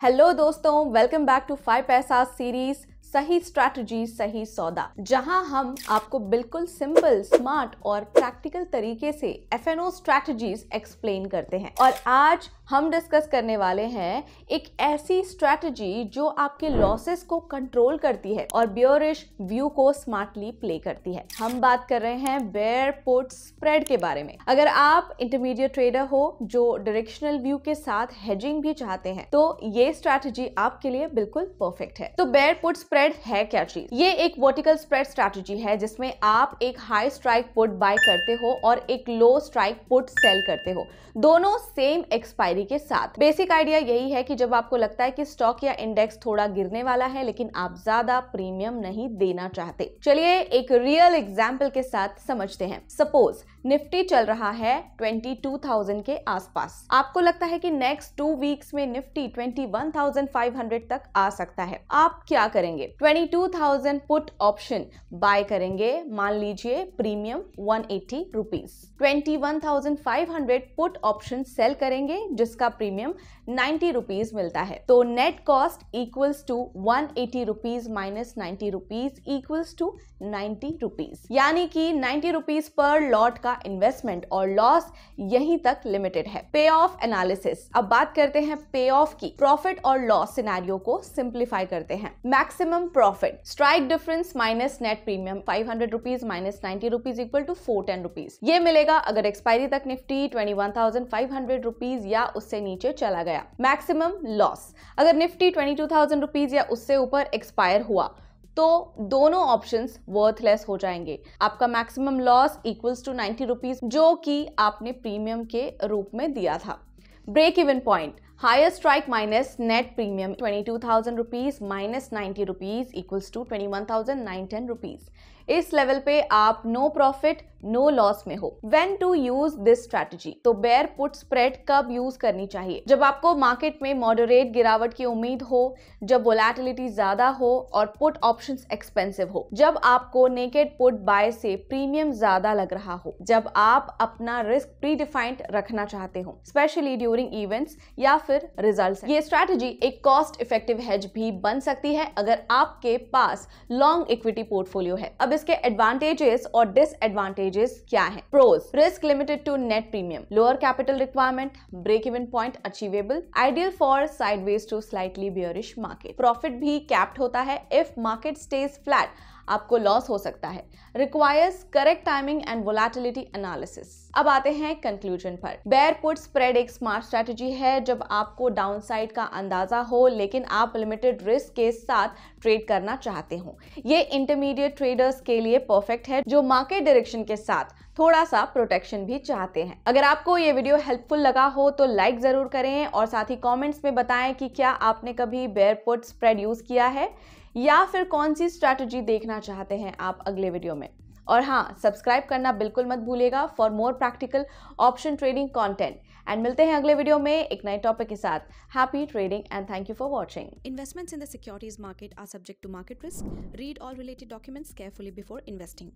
Hello दोस्तों, welcome back to 5 पैसा series सही स्ट्रैटेजी सही सौदा, जहां हम आपको बिल्कुल सिंपल, स्मार्ट और प्रैक्टिकल तरीके से एफएनओ स्ट्रैटेजीज एक्सप्लेन करते हैं। और आज हम डिस्कस करने वाले हैं एक ऐसी स्ट्रैटेजी जो आपके लॉसेस को कंट्रोल करती है और बियरिश व्यू को स्मार्टली प्ले करती है। हम बात कर रहे हैं बेयर पुट स्प्रेड के बारे में। अगर आप इंटरमीडिएट ट्रेडर हो जो डायरेक्शनल व्यू के साथ हेजिंग भी चाहते हैं तो ये स्ट्रैटेजी आपके लिए बिल्कुल परफेक्ट है। तो बेयर पुट स्प्रेड है क्या चीज? ये एक वर्टिकल स्प्रेड स्ट्रैटेजी है जिसमें आप एक हाई स्ट्राइक पुट बाय करते हो और एक लो स्ट्राइक पुट सेल करते हो, दोनों सेम एक्सपायरी के साथ। बेसिक आइडिया यही है कि जब आपको लगता है कि स्टॉक या इंडेक्स थोड़ा गिरने वाला है लेकिन आप ज्यादा प्रीमियम नहीं देना चाहते। चलिए एक रियल एग्जांपल के साथ समझते हैं। सपोज निफ्टी चल रहा है 22,000 के आसपास। आपको लगता है कि नेक्स्ट 2 वीक्स में निफ्टी 21,500 तक आ सकता है। आप क्या करेंगे? 22,000 पुट ऑप्शन बाय करेंगे, मान लीजिए premium 180 rupees. 21,500 put option sell करेंगे जिसका प्रीमियम 90 रुपीज मिलता है। तो net cost equals to 180 rupees minus 90 rupees equals to 90 rupees, यानी कि 90 रुपीज पर लॉट का इन्वेस्टमेंट और लॉस यहीं तक लिमिटेड है। पे ऑफ एनालिसिस। अब बात करते हैं पे ऑफ की। प्रॉफिट और लॉस सिनेरियो को सिंप्लीफाई करते हैं। Maximum profit, strike difference minus net premium, 500 rupees minus 90 rupees equal to 410 rupees. ये मिलेगा अगर एक्सपायरी तक निफ्टी 21,500 रुपीज या उससे नीचे चला गया। मैक्सिमम लॉस, अगर निफ्टी 22,000 रुपीज या उससे ऊपर एक्सपायर हुआ तो दोनों ऑप्शंस वर्थलेस हो जाएंगे। आपका maximum loss equals to 90 rupees जो कि आपने प्रीमियम के रूप में दिया था। Break even point, higher strike minus net premium, 22,000 rupees minus 90 rupees equals to 21,910 rupees. इस लेवल पे आप नो प्रॉफिट नो लॉस में हो। When to use this strategy? तो बेयर पुट स्प्रेड कब यूज करनी चाहिए? जब आपको मार्केट में मॉडरेट गिरावट की उम्मीद हो, जब वोलेटिलिटी ज्यादा हो और पुट ऑप्शंस एक्सपेंसिव हो, जब आपको नेकेड पुट बाय से प्रीमियम ज्यादा लग रहा हो, जब आप अपना रिस्क प्री डिफाइंड रखना चाहते हो, स्पेशली ड्यूरिंग इवेंट्स या फिर रिजल्ट्स। ये स्ट्रैटेजी एक कॉस्ट इफेक्टिव हेज भी बन सकती है अगर आपके पास लॉन्ग इक्विटी पोर्टफोलियो है। अब इसके एडवांटेजेस और डिसएडवांटेजेस क्या है? Pros, risk limited to net premium, lower capital requirement, break even point achievable, ideal for sideways to slightly bearish market. Profit भी कैप्ड होता है, इफ मार्केट स्टेज फ्लैट आपको लॉस हो सकता है। Requires correct timing and volatility analysis. अब आते हैं कंक्लूजन पर। बेयर पुट स्प्रेड एक स्मार्ट स्ट्रैटेजी है जब आपको डाउनसाइड का अंदाजा हो लेकिन आप लिमिटेड रिस्क के साथ ट्रेड करना चाहते हो। ये इंटरमीडिएट ट्रेडर्स के लिए परफेक्ट है जो मार्केट डायरेक्शन के साथ थोड़ा सा प्रोटेक्शन भी चाहते हैं। अगर आपको ये वीडियो हेल्पफुल लगा हो तो लाइक जरूर करें और साथ ही कमेंट्स में बताएं कि क्या आपने कभी बेयर पुट स्प्रेड यूज किया है या फिर कौन सी स्ट्रैटेजी देखना चाहते हैं आप अगले वीडियो में। और हाँ, सब्सक्राइब करना बिल्कुल मत भूलिएगा for more practical option trading content. And मिलते हैं अगले वीडियो में एक नए टॉपिक के साथ। Happy trading and thank you for watching. Investments in the securities market are subject to market risk. Read all related documents carefully before investing.